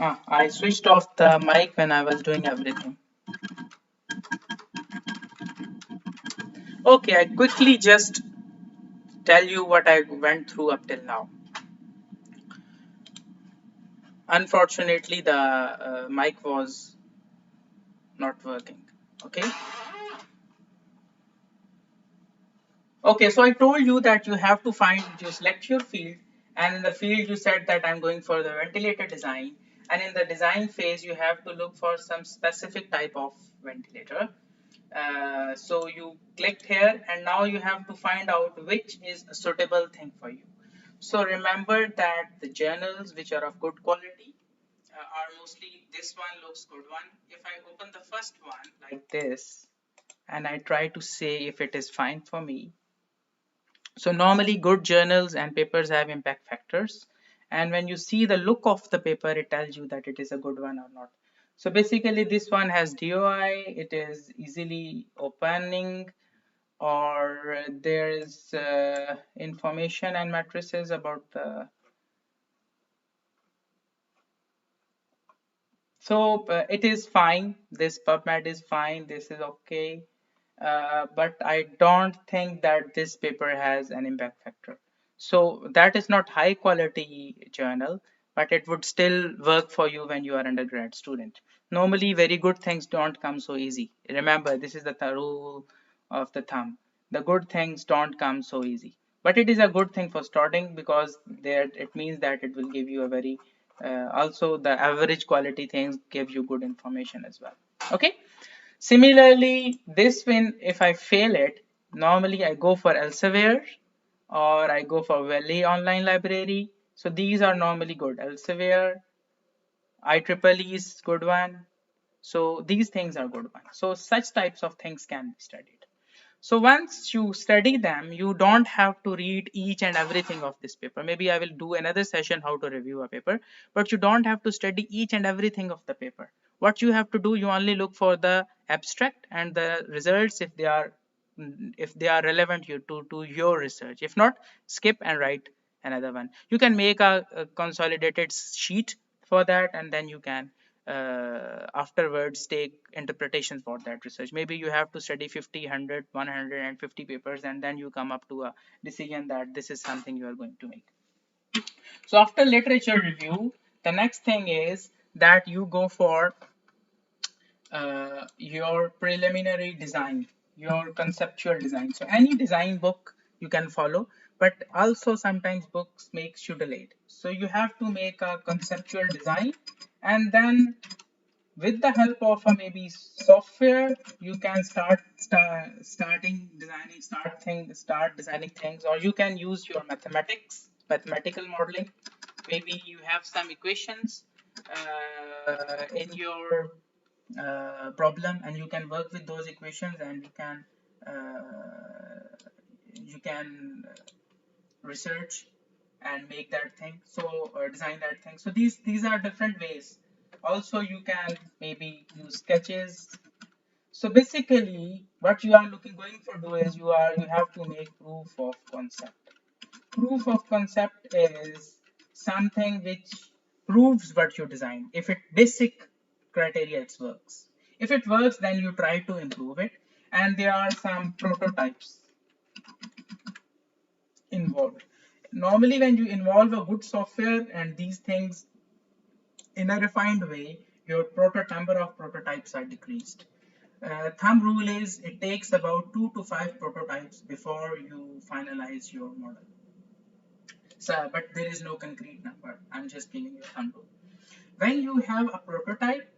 I switched off the mic when I was doing everything. Okay, I quickly just tell you what I went through up till now. Unfortunately, the mic was not working. Okay. Okay, so I told you that you select your field, and in the field you said that I'm going for the ventilator design, and in the design phase you have to look for some specific type of ventilator. So you clicked here, and now you have to find out which is a suitable thing for you. So remember that the journals which are of good quality are mostly this one looks good one. If I open the first one like this and I try to say if it is fine for me, so normally good journals and papers have impact factors. And when you see the look of the paper, it tells you that it is a good one or not. So basically this one has DOI, it is easily opening, or there is information and matrices about the. So it is fine. This PubMed is fine. This is okay. But I don't think that this paper has an impact factor. So that is not high quality journal, but it would still work for you when you are undergrad student. Normally, very good things don't come so easy. Remember, this is the rule of the thumb. The good things don't come so easy. But it is a good thing for starting because there it means that it will give you a very also the average quality things give you good information as well. Okay. Similarly, this one, if I fail it, normally I go for Elsevier or I go for Valley Online Library. So these are normally good. Elsevier, IEEE is good one. So these things are good one. So such types of things can be studied. So once you study them, you don't have to read each and everything of this paper. Maybe I will do another session how to review a paper, but you don't have to study each and everything of the paper. What you have to do, you only look for the abstract and the results if they are relevant to your research. If not, skip and write another one. You can make a consolidated sheet for that, and then you can afterwards take interpretations for that research. Maybe you have to study 50, 100, 150 papers, and then you come up to a decision that this is something you are going to make. So after literature review, the next thing is that you go for your preliminary design, your conceptual design. So any design book you can follow, but also sometimes books makes you delayed. So you have to make a conceptual design, and then with the help of a maybe software, you can starting designing start designing things, or you can use your mathematical modeling. Maybe you have some equations in your problem, and you can work with those equations, and you can research and make that thing, so design that thing. So these are different ways. Also you can maybe use sketches. So basically what you are looking going for do is you have to make proof of concept. Proof of concept is something which proves what you designed. If it basic criteria it works, if it works, then you try to improve it, and there are some prototypes involved. Normally when you involve a good software and these things in a refined way, your number of prototypes are decreased. Thumb rule is it takes about 2 to 5 prototypes before you finalize your model. So, but there is no concrete number. I'm just giving you a thumb rule. When you have a prototype,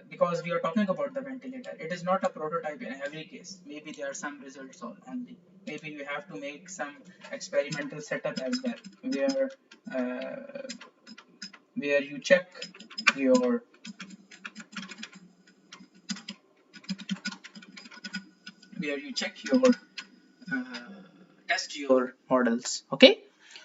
because we are talking about the ventilator, it is not a prototype in every case. Maybe there are some results only. Maybe you have to make some experimental setup as well, uh, where you check your uh, test your models. Okay,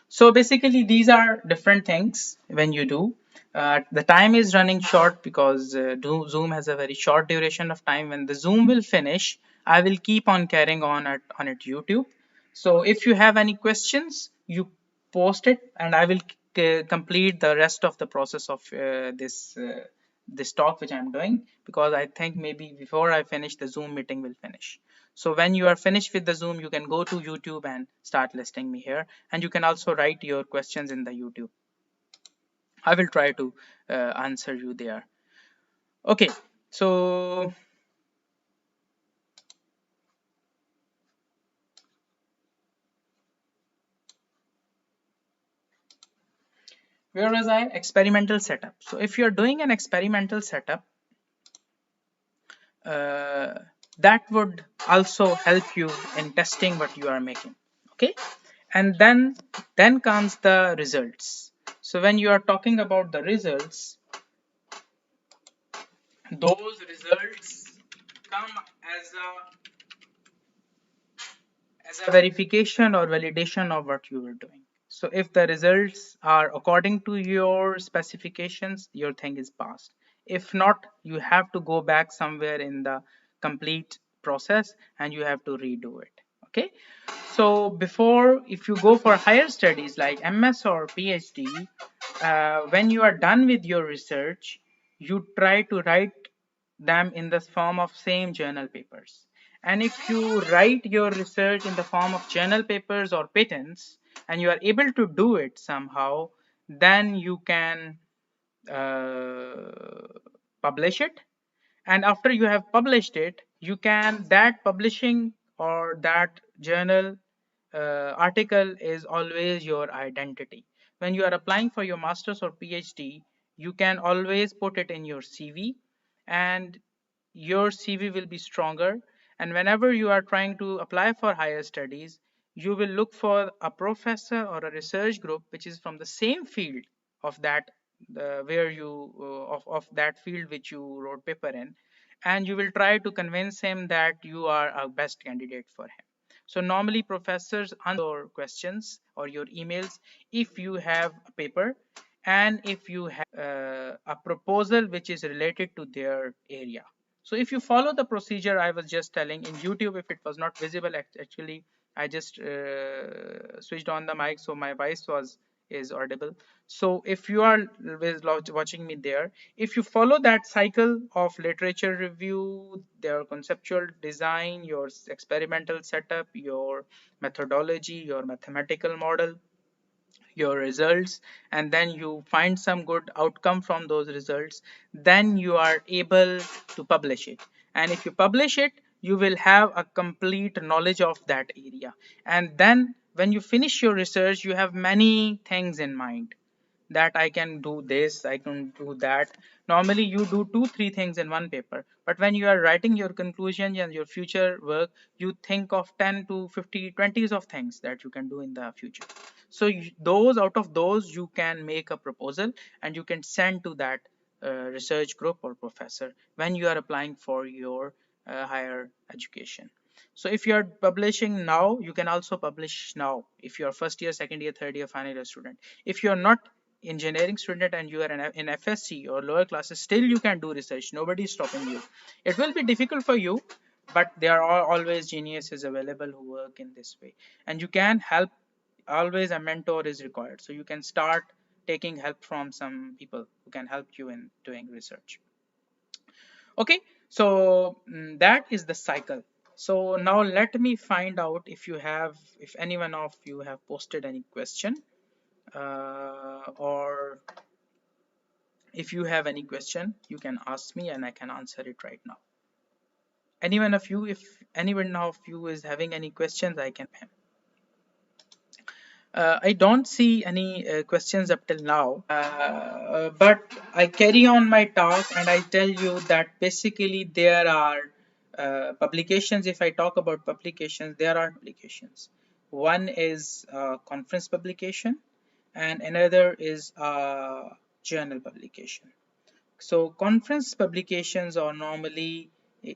so basically these are different things when you do. The time is running short because Zoom has a very short duration of time. When the Zoom will finish, I will keep on carrying on at YouTube. So if you have any questions, you post it, and I will complete the rest of the process of this talk which I'm doing, because I think maybe before I finish the Zoom meeting will finish. So when you are finished with the Zoom, you can go to YouTube and start listening me here, and you can also write your questions in the YouTube. I will try to answer you there. Okay, so where was I? Experimental setup. So if you're doing an experimental setup, uh, that would also help you in testing what you are making. Okay, and then comes the results. So when you are talking about the results, those results come as a verification or validation of what you were doing. So if the results are according to your specifications, your thing is passed. If not, you have to go back somewhere in the complete process and you have to redo it. Okay. So before, if you go for higher studies like MS or PhD, when you are done with your research, you try to write them in the form of same journal papers. And if you write your research in the form of journal papers or patents, and you are able to do it somehow, then you can uh, publish it. And after you have published it, you can, that publishing or that journal article is always your identity. When you are applying for your master's or PhD, you can always put it in your CV, and your CV will be stronger. And whenever you are trying to apply for higher studies, you will look for a professor or a research group which is from the same field of that where you of that field which you wrote paper in, and you will try to convince him that you are a best candidate for him. So normally professors answer your questions or your emails if you have a paper and if you have a proposal which is related to their area. So if you follow the procedure I was just telling in YouTube, if it was not visible, actually I just switched on the mic so my voice was is audible. So if you are watching me there, if you follow that cycle of literature review, their conceptual design, your experimental setup, your methodology, your mathematical model, your results, and then you find some good outcome from those results, then you are able to publish it. And if you publish it, you will have a complete knowledge of that area. And then when you finish your research, you have many things in mind, that I can do this, I can do that. Normally you do two, three things in one paper, but when you are writing your conclusion and your future work, you think of 10 to 50, 20s of things that you can do in the future. So those, out of those, you can make a proposal and you can send to that research group or professor when you are applying for your higher education. So if you are publishing now, you can also publish now if you are first year, second year, third year, final year student. If you are not engineering student and you are in FSC or lower classes, still you can do research. Nobody is stopping you. It will be difficult for you, but there are always geniuses available who work in this way. And you can help, always a mentor is required. So you can start taking help from some people who can help you in doing research. Okay, so that is the cycle. So now let me find out if you have, if anyone of you have posted any question, or if you have any question, you can ask me and I can answer it right now. Anyone of you, if anyone of you is having any questions, I can. I don't see any questions up till now, but I carry on my talk and I tell you that basically there are publications. If I talk about publications, there are publications. One is a conference publication and another is a journal publication. So conference publications are normally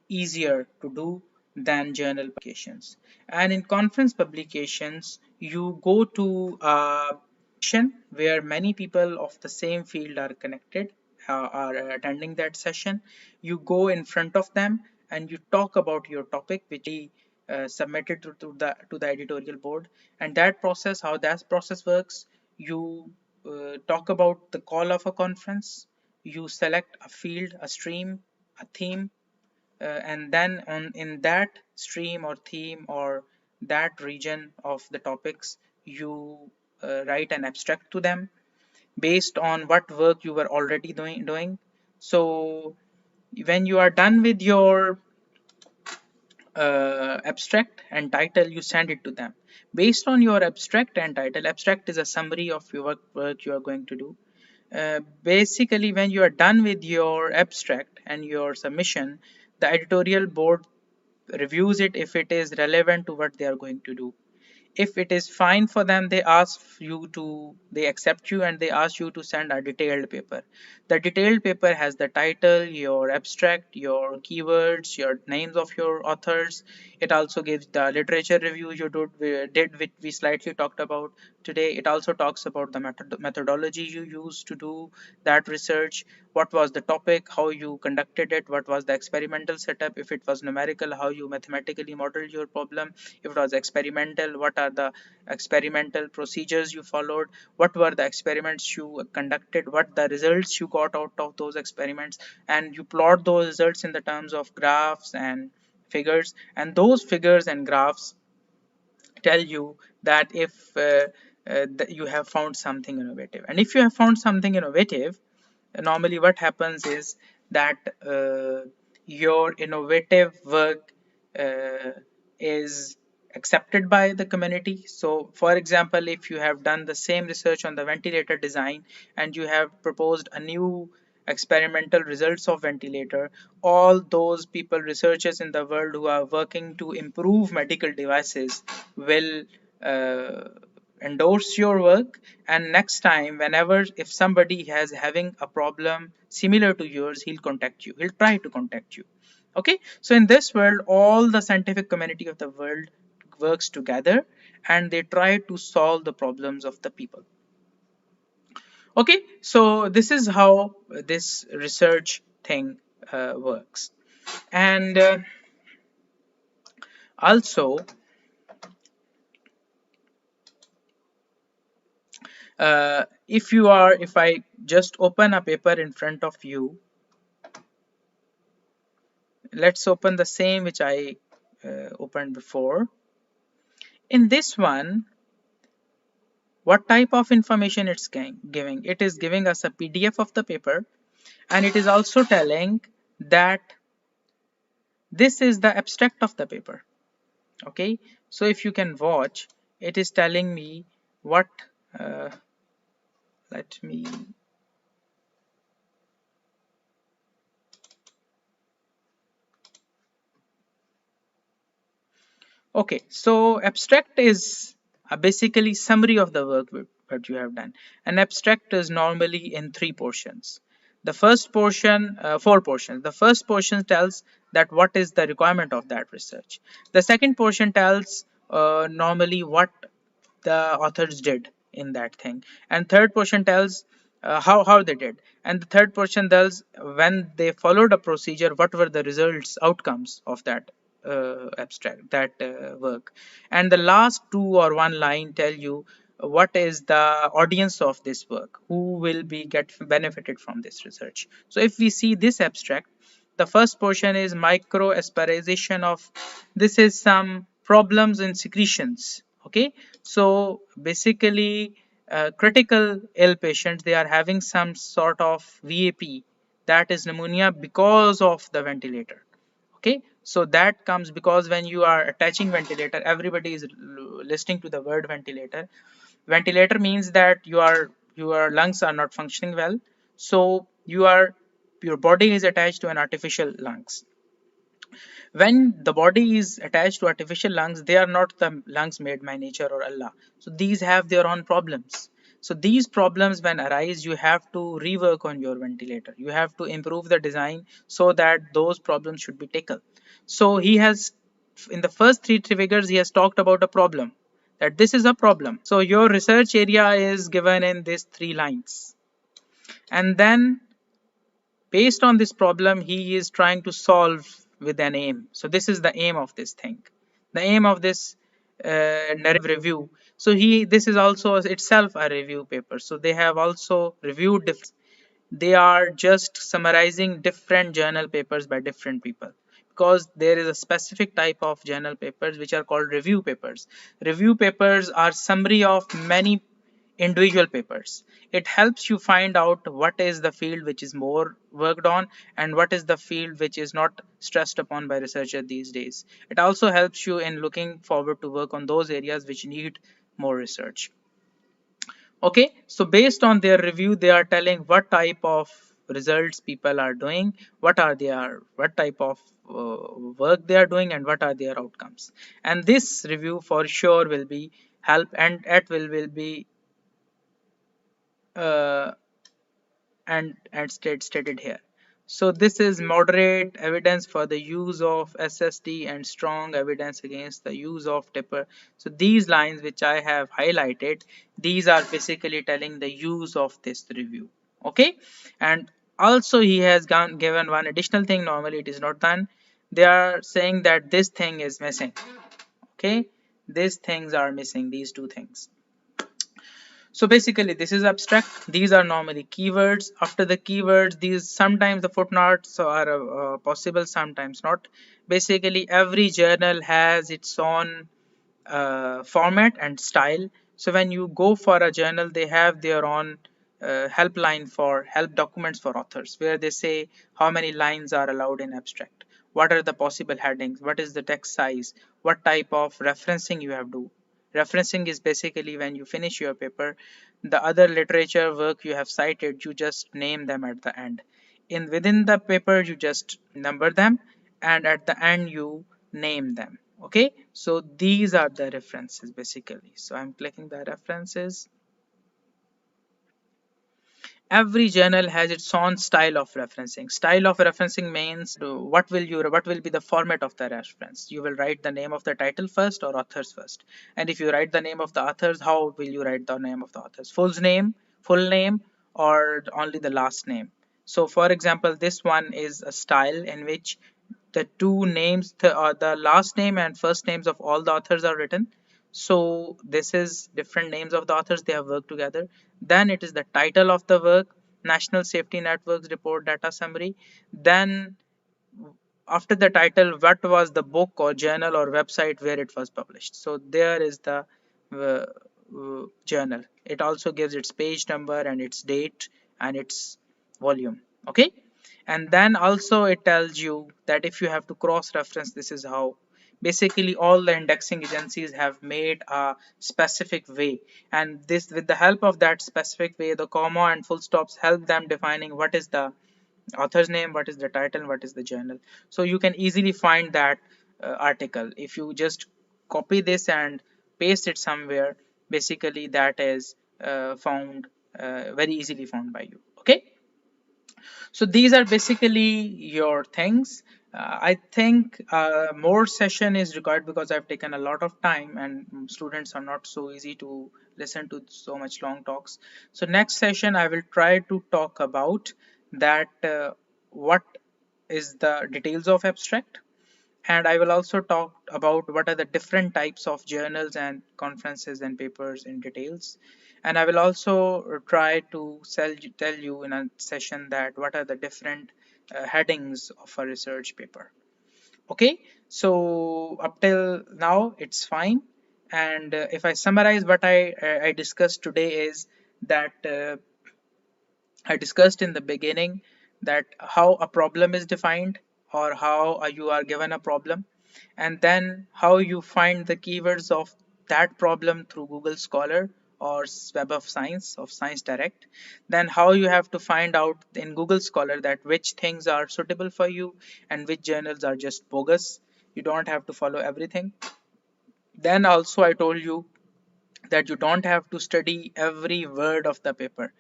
easier to do than journal publications. And in conference publications, you go to a session where many people of the same field are connected, are attending that session. You go in front of them and you talk about your topic, which is submitted to the editorial board. And that process, how that process works, you talk about the call of a conference. You select a field, a stream, a theme, and then in that stream or theme or that region of the topics, you write an abstract to them based on what work you were already doing. So when you are done with your abstract and title, you send it to them based on your abstract and title. Abstract is a summary of your work you are going to do. Basically, when you are done with your abstract and your submission, the editorial board reviews it if it is relevant to what they are going to do. If it is fine for them, they accept you and they ask you to send a detailed paper. The detailed paper has the title, your abstract, your keywords, your names of your authors. It also gives the literature review you did which we slightly talked about today. It also talks about the methodology you used to do that research, what was the topic, how you conducted it, what was the experimental setup, if it was numerical, how you mathematically modeled your problem, if it was experimental, what are the experimental procedures you followed, what were the experiments you conducted, what the results you got out of those experiments, and you plot those results in the terms of graphs and figures, and those figures and graphs tell you that if you have found something innovative. And if you have found something innovative, normally what happens is that your innovative work is accepted by the community. So for example, if you have done the same research on the ventilator design and you have proposed a new experimental results of ventilator, all those people, researchers in the world who are working to improve medical devices will uh, endorse your work, and next time whenever if somebody has having a problem similar to yours, he'll try to contact you. Okay, so in this world all the scientific community of the world works together and they try to solve the problems of the people. Okay, so this is how this research thing works. And also if I just open a paper in front of you, let's open the same which I opened before. In this one, what type of information it's giving? It is giving us a PDF of the paper, and it is also telling that this is the abstract of the paper. Okay, so if you can watch, it is telling me what uh, let me Okay, so abstract is basically summary of the work that you have done. An abstract is normally in three portions. The first portion, four portions. The first portion tells that what is the requirement of that research. The second portion tells normally what the authors did in that thing, and third portion tells how they did, and the third portion tells when they followed a procedure what were the results outcomes of that abstract, that work, and the last two or one line tell you what is the audience of this work, who will be get benefited from this research. So if we see this abstract, the first portion is micro aspiration of, this is some problems in secretions. Okay, so basically critical ill patients, they are having some sort of VAP, that is pneumonia, because of the ventilator. Okay, so that comes because when you are attaching ventilator, everybody is listening to the word ventilator. Ventilator means that your lungs are not functioning well, so your body is attached to an artificial lungs. When the body is attached to artificial lungs, they are not the lungs made by nature or Allah, so these have their own problems. So these problems when arise, you have to rework on your ventilator, you have to improve the design so that those problems should be tackled. So he has, in the first three figures, he has talked about a problem, that this is a problem, so your research area is given in these three lines, and then based on this problem he is trying to solve with an aim. So this is the aim of this thing. The aim of this narrative review. So he this is also itself a review paper. So they have also reviewed different. They are just summarizing different journal papers by different people, because there is a specific type of journal papers which are called review papers. Review papers are summary of many individual papers. It helps you find out what is the field which is more worked on and what is the field which is not stressed upon by researchers these days. It also helps you in looking forward to work on those areas which need more research. Okay, so based on their review, they are telling what type of results people are doing, what type of work they are doing, and what are their outcomes. And this review for sure will be help, and it will be uh, stated here. So this is moderate evidence for the use of SSD and strong evidence against the use of tipper. So these lines which I have highlighted, these are basically telling the use of this review. Okay, and also he has given one additional thing. Normally it is not done. They are saying that this thing is missing. Okay, these things are missing, these two things. So basically this is abstract. These are normally keywords. After the keywords, these sometimes the footnotes are possible, sometimes not. Basically every journal has its own format and style. So when you go for a journal, they have their own helpline for help documents for authors, where they say how many lines are allowed in abstract, what are the possible headings, what is the text size, what type of referencing you have to. Referencing is basically when you finish your paper, the other literature work you have cited, you just name them at the end. In within the paper, you just number them, and at the end you name them. Okay, so these are the references basically. So I'm clicking the references. Every journal has its own style of referencing. Style of referencing means what will be the format of the reference. You will write the name of the title first or authors first. And if you write the name of the authors, how will you write the name of the authors? Full name, or only the last name? So for example, this one is a style in which the two names, the last name and first names of all the authors are written. So this is different names of the authors, they have worked together. Then it is the title of the work, National Safety Networks Report Data Summary. Then after the title, what was the book or journal or website where it was published. So there is the journal. It also gives its page number and its date and its volume. Okay, and then also it tells you that if you have to cross reference, this is how. Basically all the indexing agencies have made a specific way, and this, with the help of that specific way, the comma and full stops help them defining what is the author's name, what is the title, what is the journal. So you can easily find that article if you just copy this and paste it somewhere. Basically that is found very easily found by you. Okay, so these are basically your things. I think more session is required because I've taken a lot of time and students are not so easy to listen to so much long talks. So next session I will try to talk about that what is the details of abstract, and I will also talk about what are the different types of journals and conferences and papers in details. And I will also try to tell you in a session that what are the different headings of a research paper. Okay, so up till now it's fine. And if I summarize what I discussed today is that I discussed in the beginning that how a problem is defined, or how you are given a problem, and then how you find the keywords of that problem through Google Scholar or Web of Science Direct. Then how you have to find out in Google Scholar that which things are suitable for you and which journals are just bogus. You don't have to follow everything. Then also I told you that you don't have to study every word of the paper.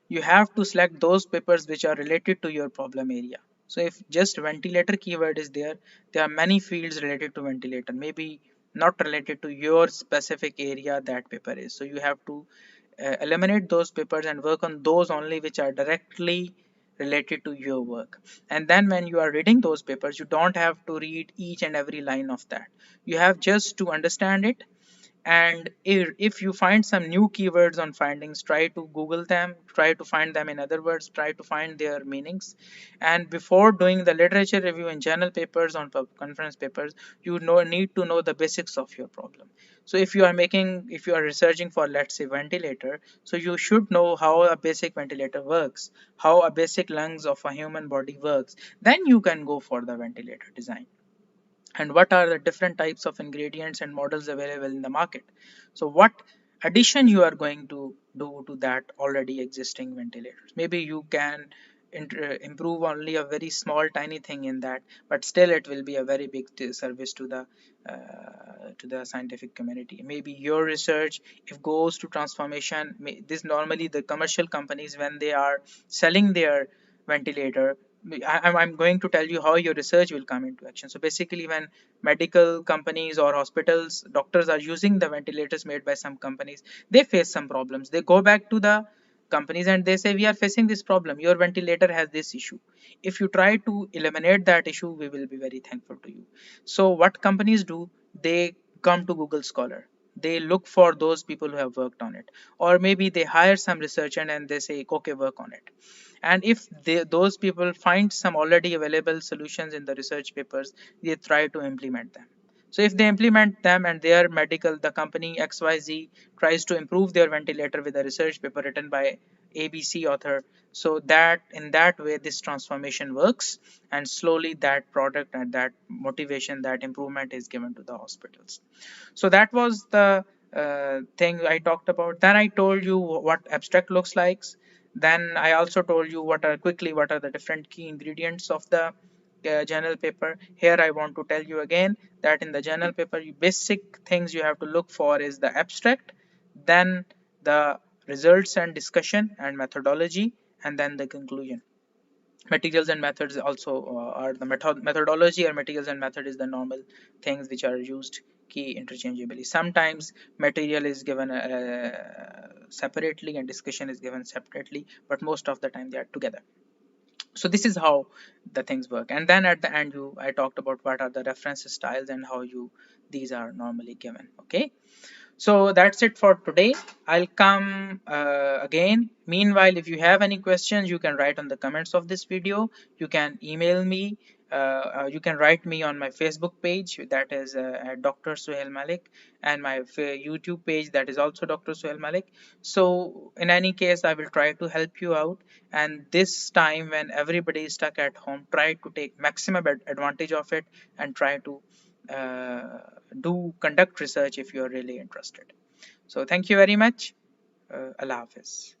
You have to select those papers which are related to your problem area. So if just ventilator keyword is there, there are many fields related to ventilator, maybe not related to your specific area that paper is. So you have to eliminate those papers and work on those only which are directly related to your work. And then when you are reading those papers, you don't have to read each and every line of that. You have just to understand it, And if you find some new keywords on findings, try to Google them, try to find them, in other words, try to find their meanings. And before doing the literature review in journal papers, on conference papers, you need to know the basics of your problem. So if you are researching for, let's say, ventilator, so you should know how a basic ventilator works, how a basic lungs of a human body works. Then you can go for the ventilator design, and what are the different types of ingredients and models available in the market. So what addition you are going to do to that already existing ventilators. Maybe you can improve only a very small tiny thing in that, but still it will be a very big service to the scientific community. Maybe your research, if goes to transformation, this normally the commercial companies, when they are selling their ventilator, I'm going to tell you how your research will come into action. So basically, when medical companies or hospitals, doctors are using the ventilators made by some companies, they face some problems. They go back to the companies and they say, we are facing this problem. Your ventilator has this issue. If you try to eliminate that issue, we will be very thankful to you. So what companies do, they come to Google Scholar. They look for those people who have worked on it, or maybe they hire some researcher and they say, okay, work on it. And if those people find some already available solutions in the research papers, they try to implement them. So if they implement them and their medical, the company XYZ tries to improve their ventilator with a research paper written by ABC author, so that in that way this transformation works, and slowly that product and that motivation, that improvement is given to the hospitals. So that was the thing I talked about. Then I told you what abstract looks like. Then I also told you what are the different key ingredients of the journal paper. Here I want to tell you again that in the journal paper, basic things you have to look for is the abstract, then the results and discussion and methodology, and then the conclusion. Materials and methods also are the methodology, or materials and method is the normal things which are used key interchangeably. Sometimes material is given separately and discussion is given separately, but most of the time they are together. So this is how the things work. And then at the end, I talked about what are the reference styles and how these are normally given. Okay, so that's it for today. I'll come again. Meanwhile, if you have any questions, you can write on the comments of this video. You can email me. You can write me on my Facebook page, that is at Dr. Suhail Malik, and my YouTube page, that is also Dr. Suhail Malik. So in any case, I will try to help you out. And this time when everybody is stuck at home, try to take maximum advantage of it, and try to uh, do conduct research if you are really interested. So thank you very much. Allah Hafiz.